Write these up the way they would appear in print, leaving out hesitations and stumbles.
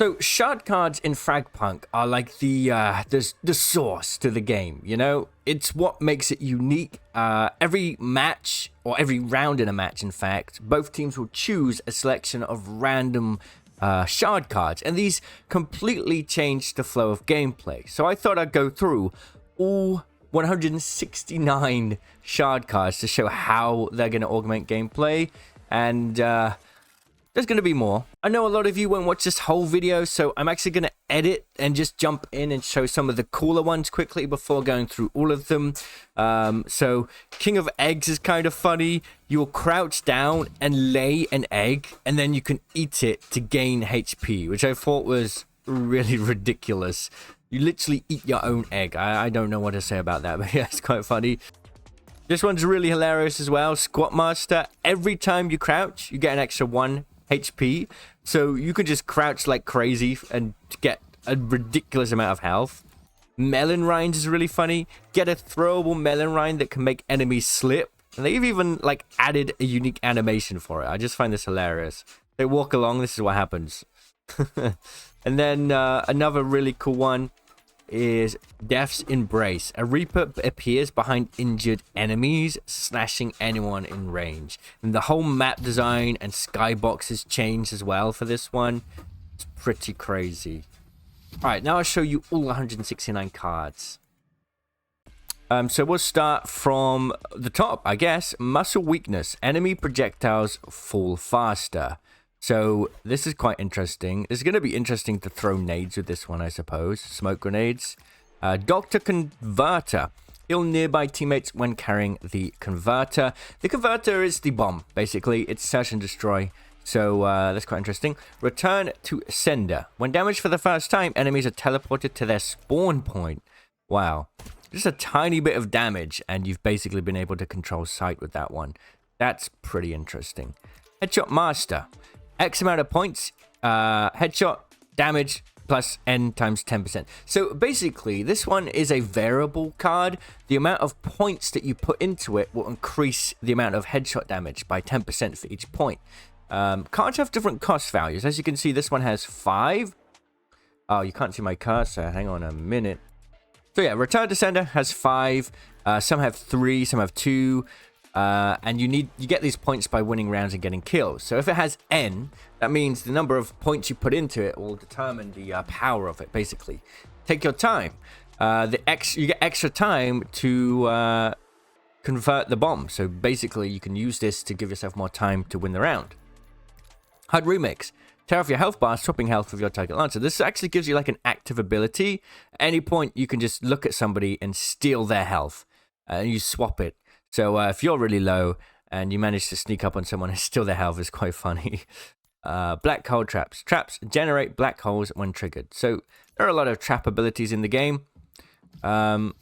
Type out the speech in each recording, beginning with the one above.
So shard cards in Fragpunk are like the source to the game. You know, it's what makes it unique. Every match or every round in a match, in fact, both teams will choose a selection of random shard cards, and these completely change the flow of gameplay. So I thought I'd go through all 169 shard cards to show how they're going to augment gameplay, and there's going to be more. I know a lot of you won't watch this whole video, so I'm actually going to edit and just jump in and show some of the cooler ones quickly before going through all of them. So King of Eggs is kind of funny. You'll crouch down and lay an egg, and then you can eat it to gain HP, which I thought was really ridiculous. You literally eat your own egg. I don't know what to say about that, but yeah, it's quite funny. This one's really hilarious as well. Squat Master. Every time you crouch, you get an extra 1 HP. So you can just crouch like crazy and get a ridiculous amount of health. Melon Rinds is really funny. Get a throwable melon rind that can make enemies slip. And they've even like added a unique animation for it. I just find this hilarious. They walk along, this is what happens. And then another really cool one is Death's Embrace. A Reaper appears behind injured enemies, slashing anyone in range. And the whole map design and skyboxes change as well for this one. It's pretty crazy. Alright, now I'll show you all 169 cards. So we'll start from the top, I guess. Muscle Weakness. Enemy projectiles fall faster. So this is quite interesting. It's going to be interesting to throw nades with this one, I suppose. Smoke grenades. Doctor Converter. Heal nearby teammates when carrying the converter. The converter is the bomb, basically. It's search and destroy. So that's quite interesting. Return to Sender. When damaged for the first time, enemies are teleported to their spawn point. Wow. Just a tiny bit of damage, and you've basically been able to control sight with that one. That's pretty interesting. Headshot Master. X amount of points, headshot, damage, plus N times 10%. So basically, this one is a variable card. The amount of points that you put into it will increase the amount of headshot damage by 10% for each point. Cards have different cost values. As you can see, this one has 5. Oh, you can't see my cursor. Hang on a minute. So yeah, Return to Sender has 5. Some have 3, some have 2. And you get these points by winning rounds and getting kills. So if it has N, that means the number of points you put into it will determine the power of it, basically. Take your time. You get extra time to convert the bomb. So basically, you can use this to give yourself more time to win the round. HUD Remix. Tear off your health bar, swapping health with your target lancer. This actually gives you like an active ability. At any point, you can just look at somebody and steal their health. And you swap it. So if you're really low and you manage to sneak up on someone and steal their health, it's quite funny. Black hole traps. Traps generate black holes when triggered. So there are a lot of trap abilities in the game. That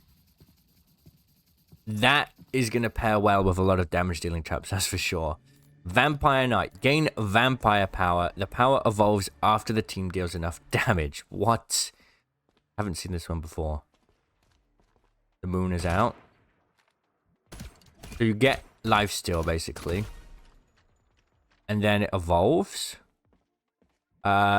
is going to pair well with a lot of damage dealing traps, that's for sure. Vampire Knight. Gain vampire power. The power evolves after the team deals enough damage. What? I haven't seen this one before. The moon is out. So you get lifesteal, basically. And then it evolves.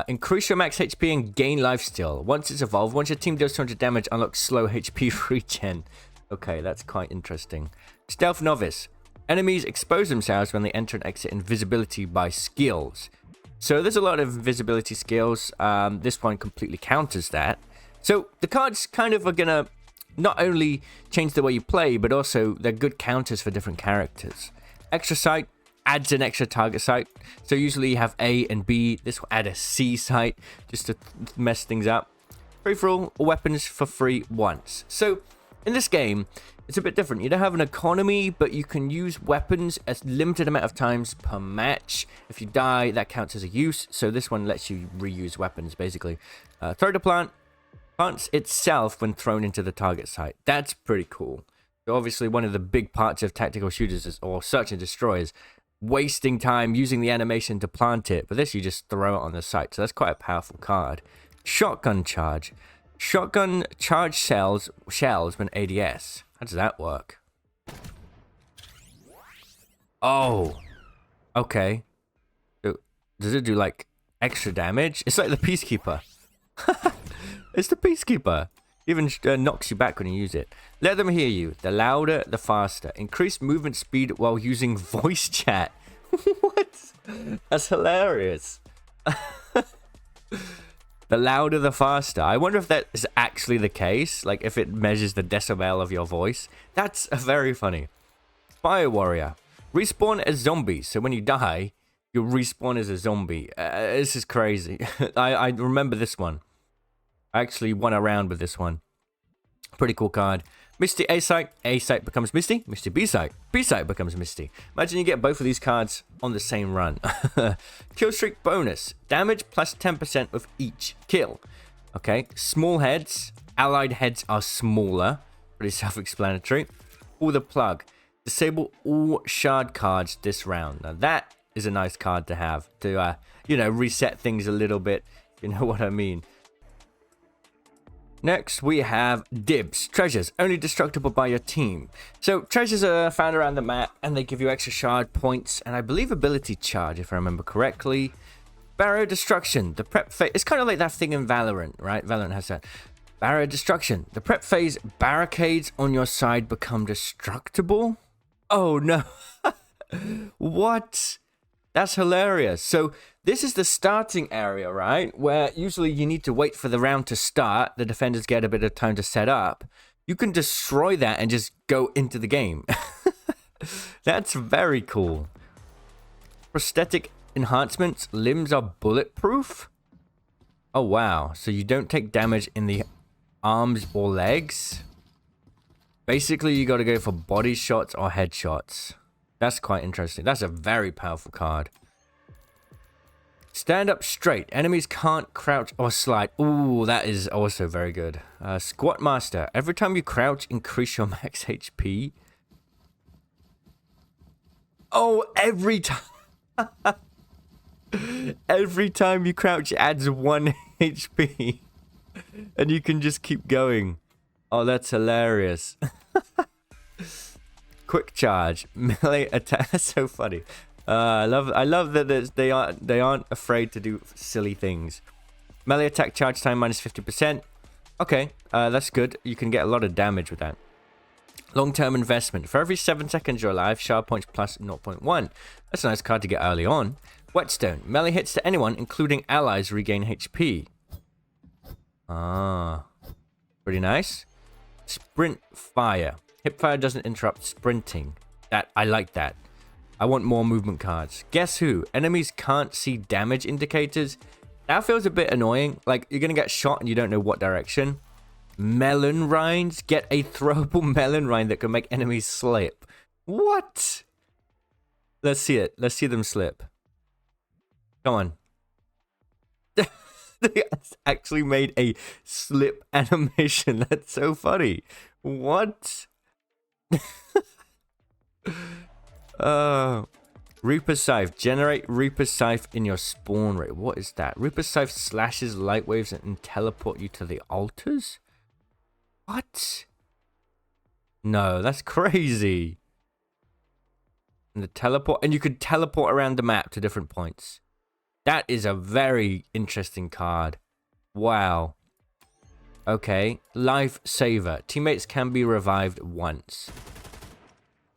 Increase your max HP and gain lifesteal. Once it's evolved, once your team deals 200 damage, unlock slow HP regen. Okay, that's quite interesting. Stealth Novice. Enemies expose themselves when they enter and exit invisibility by skills. So there's a lot of invisibility skills. This one completely counters that. So the cards kind of are going to not only change the way you play, but also they're good counters for different characters. Extra sight adds an extra target sight. So usually you have A and B. This will add a C sight just to mess things up. Free for all weapons for free once. So in this game, it's a bit different. You don't have an economy, but you can use weapons a limited amount of times per match. If you die, that counts as a use. So this one lets you reuse weapons, basically. Throw the plant. Plants itself when thrown into the target site. That's pretty cool. So obviously, one of the big parts of tactical shooters or search and destroy is wasting time using the animation to plant it. But this, you just throw it on the site. So that's quite a powerful card. Shotgun charge. Shotgun charge shells when ADS. How does that work? Oh. Okay. So, does it do like extra damage. It's like the Peacekeeper. It's the Peacekeeper. Even knocks you back when you use it. Let them hear you. The louder, the faster. Increase movement speed while using voice chat. What? That's hilarious. The louder, the faster. I wonder if that is actually the case. Like, if it measures the decibel of your voice. That's very funny. Fire Warrior. Respawn as zombies. So when you die, you'll respawn as a zombie. This is crazy. I remember this one. I actually won a round with this one. Pretty cool card. Misty A-Sight. A-Sight becomes Misty. Misty B-Sight. B-Sight becomes Misty. Imagine you get both of these cards on the same run. Kill streak bonus. Damage plus 10% with each kill. Okay. Small heads. Allied heads are smaller. Pretty self-explanatory. Pull the plug. Disable all shard cards this round. Now that is a nice card to have. To, you know, reset things a little bit. You know what I mean. Next, we have Dibs. Treasures, only destructible by your team. So, treasures are found around the map, and they give you extra shard points, and I believe ability charge, if I remember correctly. Barrier Destruction. The prep phase... It's kind of like that thing in Valorant, right? Valorant has that. Barrier Destruction. The prep phase barricades on your side become destructible? Oh, no. What? That's hilarious. So... This is the starting area, right? Where usually you need to wait for the round to start. The defenders get a bit of time to set up. You can destroy that and just go into the game. That's very cool. Prosthetic enhancements. Limbs are bulletproof. Oh, wow. So you don't take damage in the arms or legs. Basically, you got to go for body shots or headshots. That's quite interesting. That's a very powerful card. Stand up straight. Enemies can't crouch or slide. Ooh, that is also very good. Squat Master. Every time you crouch, increase your max HP. Oh, every time. Every time you crouch, it adds 1 HP. And you can just keep going. Oh, that's hilarious. Quick charge. Melee attack. That's so funny. I love that they aren't afraid to do silly things. Melee attack charge time minus 50%. Okay, that's good. You can get a lot of damage with that. Long-term investment. For every 7 seconds you're alive, shard points plus 0.1. That's a nice card to get early on. Whetstone. Melee hits to anyone, including allies, regain HP. Ah, pretty nice. Sprint Fire. Hipfire doesn't interrupt sprinting. I like that. I want more movement cards. Guess who? Enemies can't see damage indicators. That feels a bit annoying. Like, you're going to get shot and you don't know what direction. Melon rinds. Get a throwable melon rind that can make enemies slip. What? Let's see it. Let's see them slip. Come on. They actually made a slip animation. That's so funny. What? Reaper Scythe. Generate Reaper Scythe in your spawn rate. What is that? Reaper Scythe slashes light waves and teleport you to the altars? What? No, that's crazy. And the teleport, and you could teleport around the map to different points. That is a very interesting card. Wow. Okay. Life Saver. Teammates can be revived once.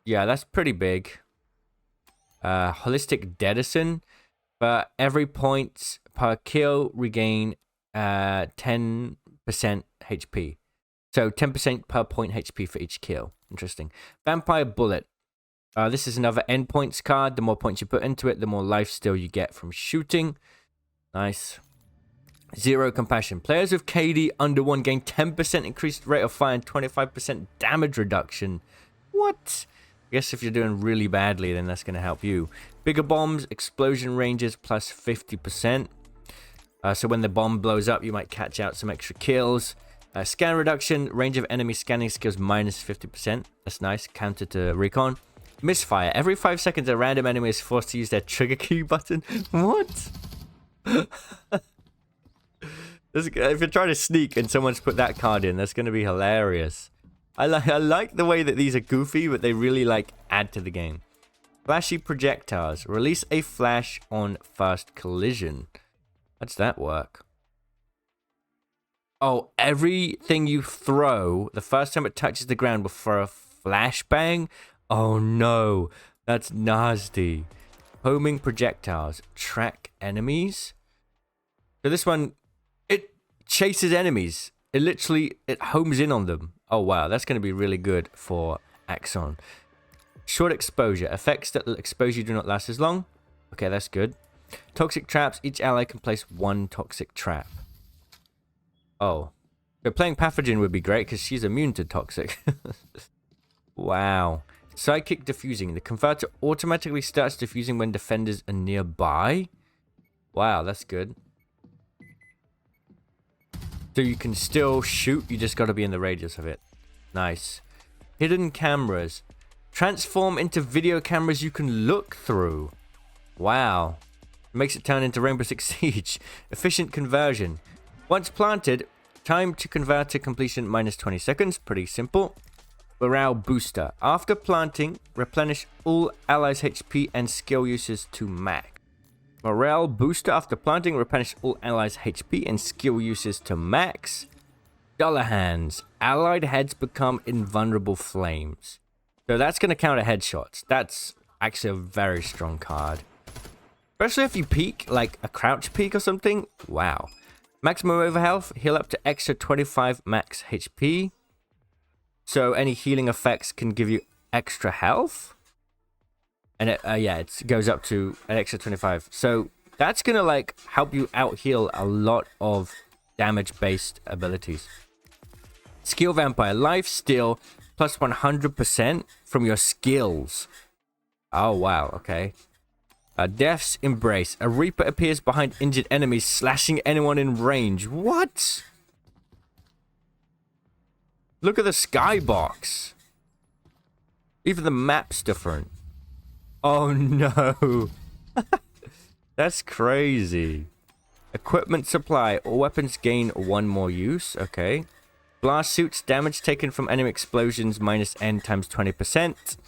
Yeah, that's pretty big. Holistic Dedison. For every point per kill, regain 10% HP. So 10% per point HP for each kill. Interesting. Vampire Bullet. This is another endpoints card. The more points you put into it, the more life steal you get from shooting. Nice. Zero Compassion. Players with KD under 1 gain 10% increased rate of fire and 25% damage reduction. What? I guess if you're doing really badly, then that's going to help you. Bigger bombs, explosion ranges plus 50%. So when the bomb blows up, you might catch out some extra kills. Scan reduction, range of enemy scanning skills minus 50%. That's nice. Counter to recon. Misfire. Every 5 seconds, a random enemy is forced to use their trigger key button. What? If you're trying to sneak and someone's put that card in, that's going to be hilarious. I like the way that these are goofy, but they really add to the game. Flashy projectiles. Release a flash on first collision. How's that work? Oh, everything you throw, the first time it touches the ground will throw a flashbang? Oh no, that's nasty. Homing projectiles. Track enemies? So this one, it chases enemies. It homes in on them. Oh wow, that's going to be really good for Axon. Short exposure. Effects that expose you do not last as long. Okay, that's good. Toxic traps. Each ally can place one toxic trap. Oh. So playing Pathogen would be great because she's immune to toxic. Wow. Sidekick diffusing. The converter automatically starts diffusing when defenders are nearby. Wow, that's good. So you can still shoot, you just got to be in the radius of it. Nice. Hidden cameras. Transform into video cameras you can look through. Wow. Makes it turn into Rainbow Six Siege. Efficient conversion. Once planted, time to convert to completion minus 20 seconds. Pretty simple. Morale booster. After planting, replenish all allies' HP and skill uses to max. Morale booster. After planting, replenish all allies' HP and skill uses to max. Dollar hands. Allied heads become invulnerable flames. So that's going to counter headshots. That's actually a very strong card. Especially if you peek, like a crouch peek or something. Wow. Maximum overhealth. Heal up to extra 25 max HP. So any healing effects can give you extra health. And it goes up to an extra 25. So that's going to like help you out heal a lot of damage based abilities. Skill vampire. Life steal plus 100% from your skills. Oh wow, okay. Death's embrace. A reaper appears behind injured enemies, slashing anyone in range. What? Look at the skybox. Even the map's different. Oh no. That's crazy. Equipment supply. All weapons gain one more use. Okay. Blast suits. Damage taken from enemy explosions minus N times 20%.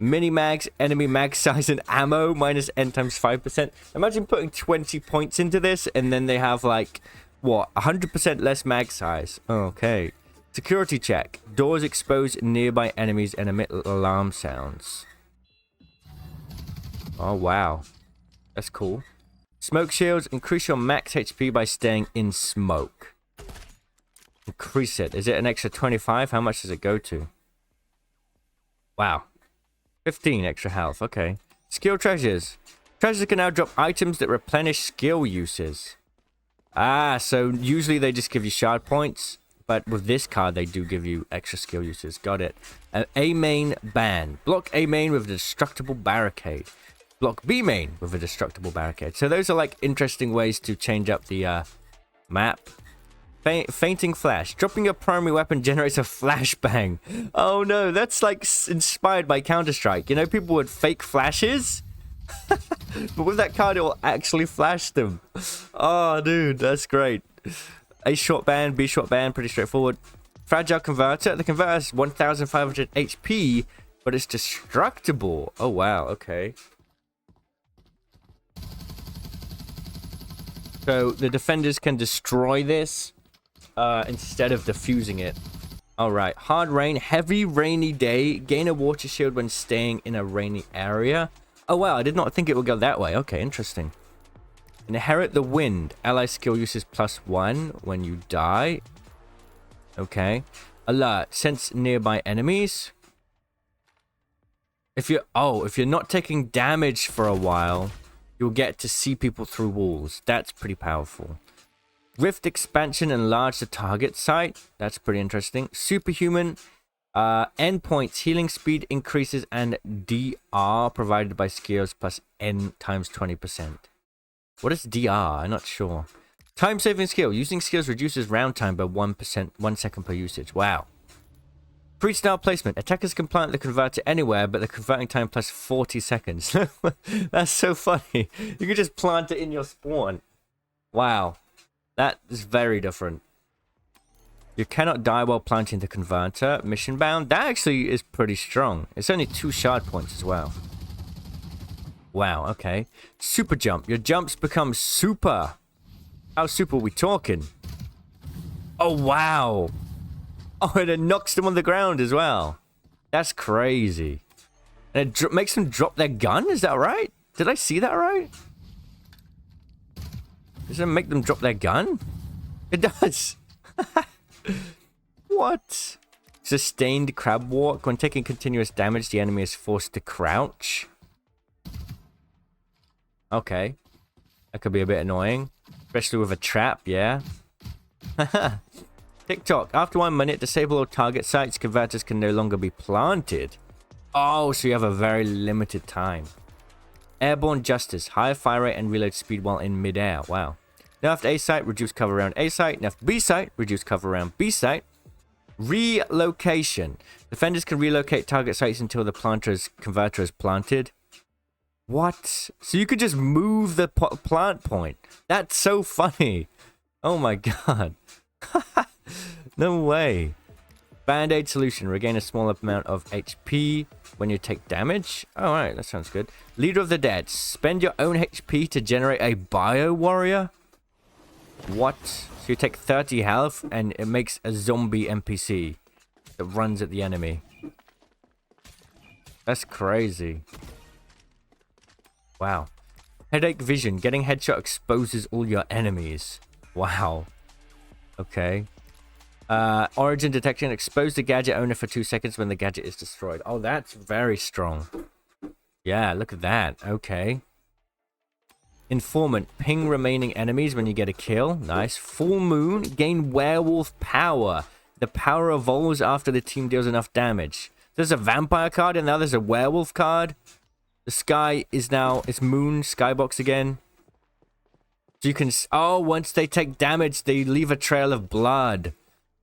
Mini mags. Enemy mag size and ammo minus N times 5%. Imagine putting 20 points into this and then they have like, what, 100% less mag size. Okay. Security check. Doors expose nearby enemies and emit alarm sounds. Oh, wow. That's cool. Smoke shields. Increase your max HP by staying in smoke. Increase it. Is it an extra 25? How much does it go to? Wow. 15 extra health. Okay. Skill treasures. Treasures can now drop items that replenish skill uses. Ah, so usually they just give you shard points. But with this card, they do give you extra skill uses. Got it. A main ban. Block A main with a destructible barricade. Block B main with a destructible barricade. So those are like interesting ways to change up the map. Fainting flash. Dropping your primary weapon generates a flashbang. Oh no, that's like inspired by Counter-Strike. You know, people would fake flashes. But with that card, it will actually flash them. Oh, dude, that's great. A short band, B short band, pretty straightforward. Fragile converter. The converter has 1,500 HP, but it's destructible. Oh, wow, okay. So the defenders can destroy this instead of defusing it. Alright, hard rain, heavy rainy day. Gain a water shield when staying in a rainy area. Oh, wow, I did not think it would go that way. Okay, interesting. Inherit the wind. Ally skill uses +1 when you die. Okay. Alert. Sense nearby enemies. If you're not taking damage for a while, you'll get to see people through walls. That's pretty powerful. Rift expansion. Enlarge the target site. That's pretty interesting. Superhuman. Endpoints. Healing speed increases and DR provided by skills plus N times 20%. What is DR? I'm not sure. Time saving skill. Using skills reduces round time by 1 second per usage. Wow. Freestyle placement. Attackers can plant the converter anywhere, but the converting time plus 40 seconds. That's so funny. You can just plant it in your spawn. Wow. That is very different. You cannot die while planting the converter. Mission bound. That actually is pretty strong. It's only 2 shard points as well. Wow, okay. Super jump. Your jumps become super. How super are we talking? Oh, wow. Oh, and it knocks them on the ground as well. That's crazy. And it makes them drop their gun? Is that right? Did I see that right? Does it make them drop their gun? It does. What? Sustained crab walk. When taking continuous damage, the enemy is forced to crouch. Okay. That could be a bit annoying. Especially with a trap, yeah. TikTok. After 1 minute, disable all target sites. Converters can no longer be planted. Oh, so you have a very limited time. Airborne Justice. Higher fire rate and reload speed while in midair. Wow. Nerfed A site. Reduce cover around A site. Nerfed B site. Reduce cover around B site. Relocation. Defenders can relocate target sites until the converter is planted. What? So you could just move the plant point. That's so funny. Oh my god. No way. Band-aid solution. Regain a small amount of HP when you take damage. Alright, that sounds good. Leader of the Dead. Spend your own HP to generate a bio warrior. What? So you take 30 health and it makes a zombie NPC that runs at the enemy. That's crazy. Wow. Headache vision. Getting headshot exposes all your enemies. Wow. Okay. Origin detection. Expose the gadget owner for 2 seconds when the gadget is destroyed. Oh, that's very strong. Yeah, look at that. Okay. Informant. Ping remaining enemies when you get a kill. Nice. Full moon. Gain werewolf power. The power evolves after the team deals enough damage. There's a vampire card and now there's a werewolf card. The sky is now, it's moon skybox again. So you can, oh, once they take damage, they leave a trail of blood.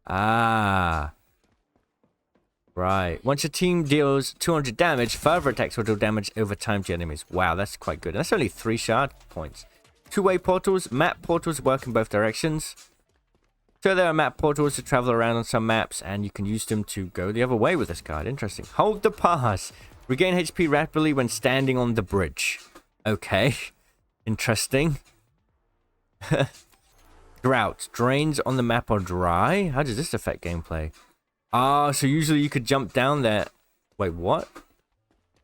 Ah. Right. Once your team deals 200 damage, further attacks will deal damage over time to enemies. Wow, that's quite good. And that's only 3 shard points. Two-way portals. Map portals work in both directions. So there are map portals to travel around on some maps, and you can use them to go the other way with this card. Interesting. Hold the pass. Regain HP rapidly when standing on the bridge. Okay. Interesting. Drought. Drains on the map are dry. How does this affect gameplay? Ah, so usually you could jump down there. Wait, what?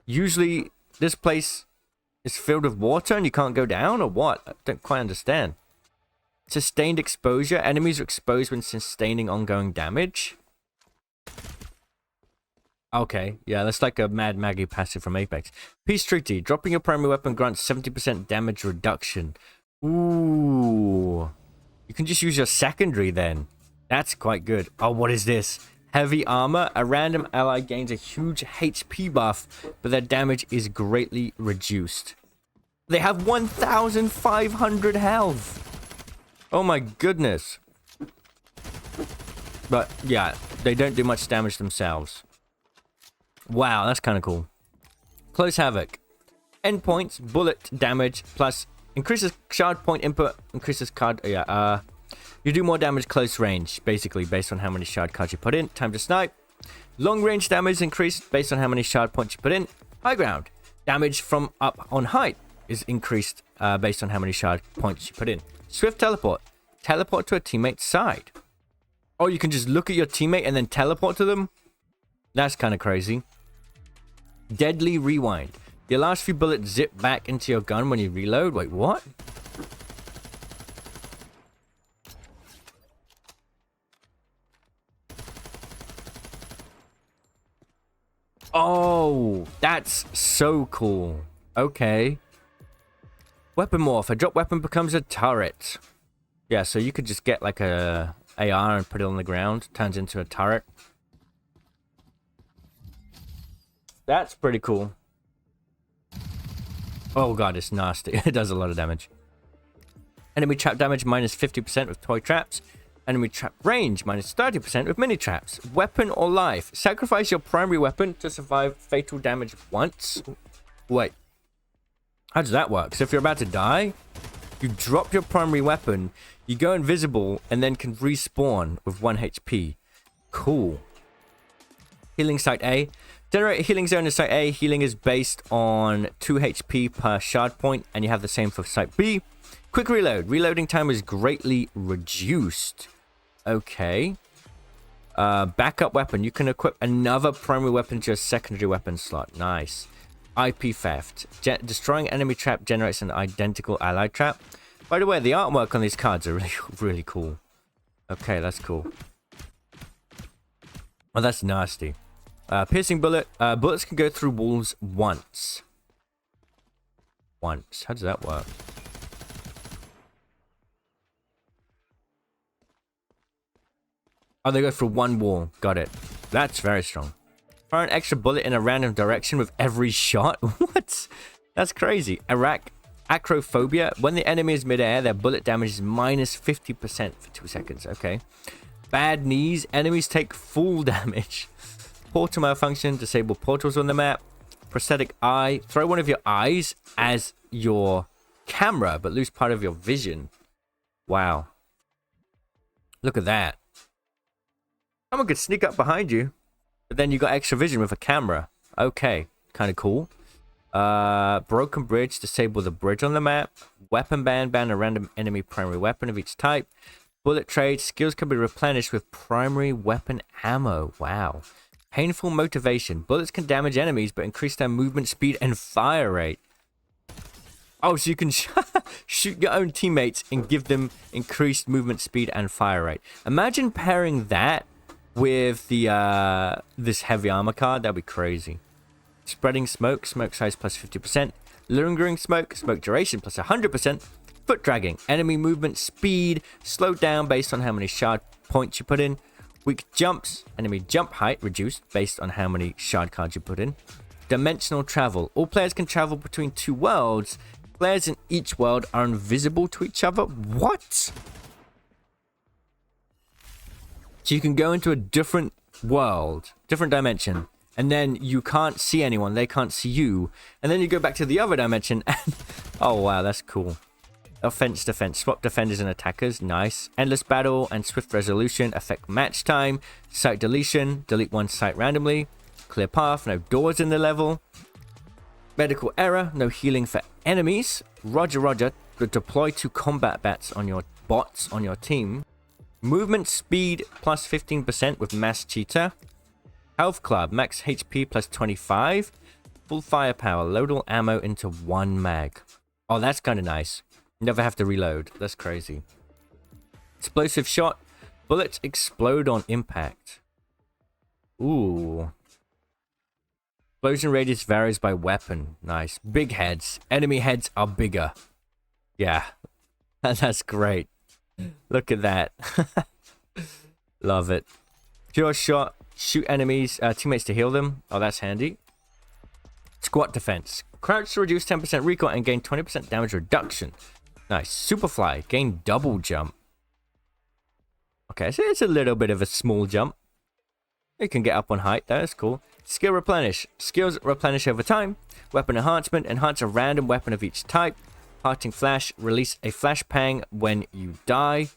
Usually this place is filled with water and you can't go down, or what? I don't quite understand. Sustained exposure. Enemies are exposed when sustaining ongoing damage. Okay, yeah, that's like a Mad Maggie passive from Apex. Peace Treaty. Dropping your primary weapon grants 70% damage reduction. Ooh. You can just use your secondary then. That's quite good. Oh, what is this? Heavy armor. A random ally gains a huge HP buff, but their damage is greatly reduced. They have 1,500 health. Oh my goodness. But yeah, they don't do much damage themselves. Wow, that's kind of cool. Close Havoc. Endpoints, bullet damage, plus increases shard point input, increases card... Yeah, you do more damage close range, basically, based on how many shard cards you put in. Time to snipe. Long range damage increased based on how many shard points you put in. High ground. Damage from up on height is increased based on how many shard points you put in. Swift teleport. Teleport to a teammate's side. Oh, you can just look at your teammate and then teleport to them? That's kind of crazy. Deadly rewind. Your last few bullets zip back into your gun when you reload. Wait, what? Oh, that's so cool. Okay. Weapon morph. A drop weapon becomes a turret. Yeah, so you could just get like a AR and put it on the ground. Turns into a turret. That's pretty cool. Oh god, it's nasty. It does a lot of damage. Enemy trap damage minus 50% with toy traps. Enemy trap range minus 30% with mini traps. Weapon or life. Sacrifice your primary weapon to survive fatal damage once. Wait. How does that work? So if you're about to die, you drop your primary weapon, you go invisible, and then can respawn with 1 HP. Cool. Healing Site A. Generate a healing zone in Site A. Healing is based on 2 HP per shard point, and you have the same for Site B. Quick reload. Reloading time is greatly reduced. Okay. Backup weapon. You can equip another primary weapon to your secondary weapon slot. Nice. IP theft. Destroying enemy trap generates an identical ally trap. By the way, the artwork on these cards are really, really cool. Okay, that's cool. Oh, that's nasty. Piercing bullet. Bullets can go through walls once. Once. How does that work? Oh, they go through one wall. Got it. That's very strong. Fire an extra bullet in a random direction with every shot? What? That's crazy. Acrophobia. When the enemy is midair, their bullet damage is minus 50% for 2 seconds. Okay. Bad knees. Enemies take full damage. Portal malfunction. Disable portals on the map. Prosthetic eye. Throw one of your eyes as your camera, but lose part of your vision. Wow. Look at that. Someone could sneak up behind you, but then you got extra vision with a camera. Okay, kind of cool. Broken bridge, disable the bridge on the map. Weapon ban a random enemy primary weapon of each type. Bullet trade, skills can be replenished with primary weapon ammo. Wow. Painful motivation, bullets can damage enemies but increase their movement speed and fire rate. Oh, so you can shoot your own teammates and give them increased movement speed and fire rate. Imagine pairing that with the this heavy armor card. That'd be crazy. Spreading smoke, smoke size plus 50%. Lingering smoke, smoke duration plus 100%. Foot dragging, enemy movement speed slowed down based on how many shard points you put in. Weak jumps, enemy jump height reduced based on how many shard cards you put in. Dimensional travel, all players can travel between 2 worlds. Players in each world are invisible to each other. What? So you can go into a different world, different dimension, and then you can't see anyone, they can't see you. And then you go back to the other dimension and... Oh, wow, that's cool. Offense, defense, swap defenders and attackers, nice. Endless battle and swift resolution affect match time. Site deletion, delete one site randomly. Clear path, no doors in the level. Medical error, no healing for enemies. Roger, roger, deploy 2 combat bots on your team. Movement speed plus 15% with mass cheetah. Health club, max HP plus 25. Full firepower, load all ammo into 1 mag. Oh, that's kind of nice. Never have to reload. That's crazy. Explosive shot, bullets explode on impact. Ooh. Explosion radius varies by weapon. Nice. Big heads. Enemy heads are bigger. Yeah. That's great. Look at that. Love it. Pure shot. Shoot enemies, teammates to heal them. Oh, that's handy. Squat defense. Crouch to reduce 10% recoil and gain 20% damage reduction. Nice. Superfly. Gain double jump. Okay, so it's a little bit of a small jump. You can get up on height. That's cool. Skill replenish. Skills replenish over time. Weapon enhancement. Enhance a random weapon of each type. Parting flash. Release a flash pang when you die.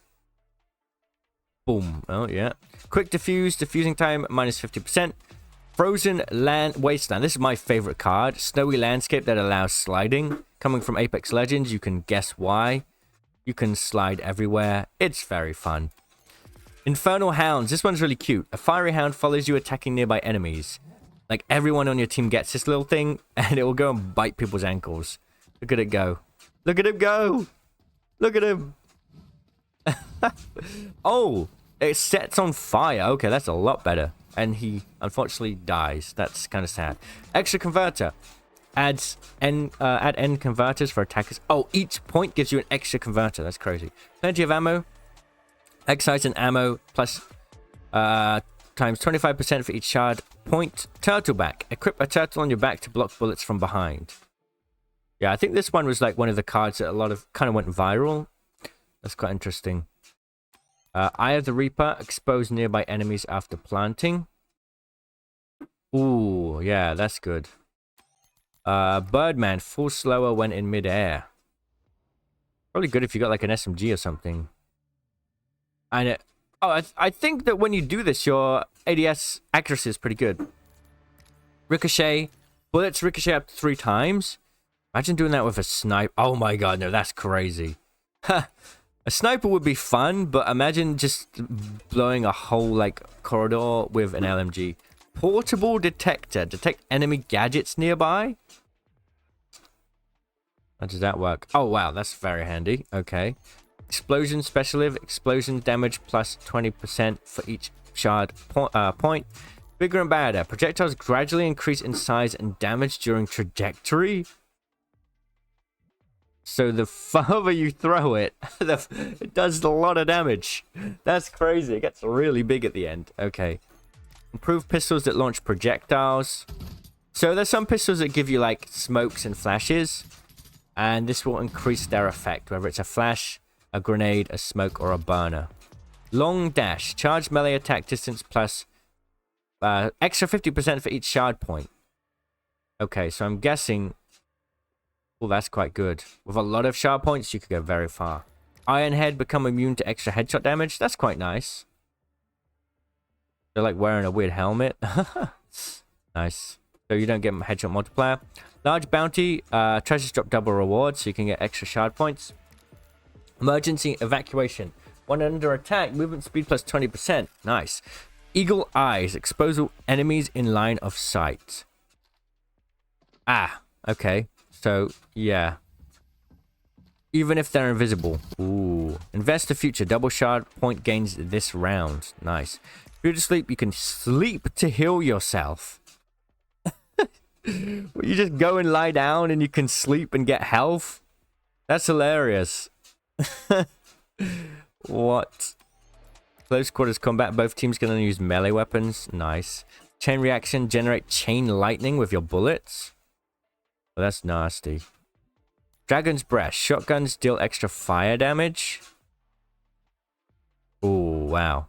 Boom. Oh, yeah. Quick diffuse. Diffusing time minus 50%. Frozen land wasteland. This is my favorite card. Snowy landscape that allows sliding. Coming from Apex Legends, you can guess why. You can slide everywhere. It's very fun. Infernal hounds. This one's really cute. A fiery hound follows you attacking nearby enemies. Like everyone on your team gets this little thing and it will go and bite people's ankles. Look at it go. Look at him go. Look at him. Oh, it sets on fire. Okay, that's a lot better. And he unfortunately dies. That's kind of sad. Extra converter. Add end converters for attackers. Oh, each point gives you an extra converter. That's crazy. Plenty of ammo. Excise and ammo plus times 25% for each shard point. Turtle back. Equip a turtle on your back to block bullets from behind. Yeah, I think this one was like one of the cards that a lot of kind of went viral. That's quite interesting. Eye of the Reaper. Expose nearby enemies after planting. Ooh, yeah, that's good. Birdman. Fall slower when in midair. Probably good if you got like an SMG or something. And it... Oh, I think that when you do this, your ADS accuracy is pretty good. Ricochet. Bullets ricochet up to 3 times. Imagine doing that with a sniper. Oh my god, no, that's crazy. A sniper would be fun, but imagine just blowing a whole, like, corridor with an LMG. Portable detector. Detect enemy gadgets nearby? How does that work? Oh, wow, that's very handy. Okay. Explosion specialist. Explosion damage plus 20% for each shard point. Bigger and badder. Projectiles gradually increase in size and damage during trajectory. So the farther you throw it, it does a lot of damage. That's crazy. It gets really big at the end. Okay. Improved pistols that launch projectiles. So there's some pistols that give you like smokes and flashes. And this will increase their effect, whether it's a flash, a grenade, a smoke, or a burner. Long dash. Charged melee attack distance plus extra 50% for each shard point. Okay, so I'm guessing... Oh, that's quite good. With a lot of shard points, you could go very far. Iron Head become immune to extra headshot damage. That's quite nice. They're like wearing a weird helmet. Nice. So you don't get headshot multiplier. Large bounty. Treasures drop double reward, so you can get extra shard points. Emergency evacuation. When under attack, movement speed plus 20%. Nice. Eagle Eyes. Expose enemies in line of sight. Ah, okay. So, yeah. Even if they're invisible. Ooh. Invest the future. Double shard point gains this round. Nice. Future sleep. You can sleep to heal yourself. You just go and lie down and you can sleep and get health? That's hilarious. What? Close quarters combat. Both teams can only use melee weapons. Nice. Chain reaction. Generate chain lightning with your bullets. Well, that's nasty. Dragon's Breath. Shotguns deal extra fire damage. Oh, wow.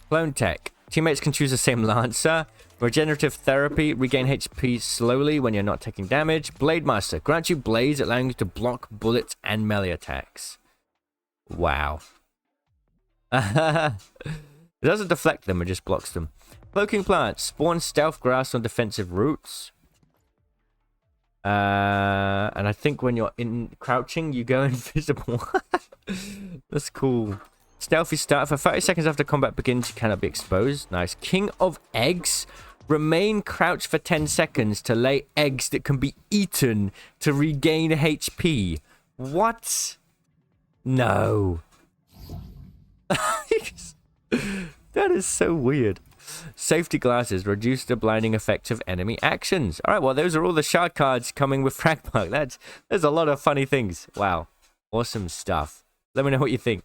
Clone Tech. Teammates can choose the same Lancer. Regenerative Therapy. Regain HP slowly when you're not taking damage. Blade Master. Grant you blades, allowing you to block bullets and melee attacks. Wow. It doesn't deflect them, it just blocks them. Cloaking Plant. Spawn stealth grass on defensive roots. And I think when you're in crouching, you go invisible. That's cool. Stealthy start. For 30 seconds after combat begins, you cannot be exposed. Nice. King of Eggs. Remain crouched for 10 seconds to lay eggs that can be eaten to regain HP. What? No. That is so weird. Safety glasses. Reduce the blinding effects of enemy actions. Alright, well, those are all the shard cards coming with Fragpunk. There's a lot of funny things. Wow. Awesome stuff. Let me know what you think.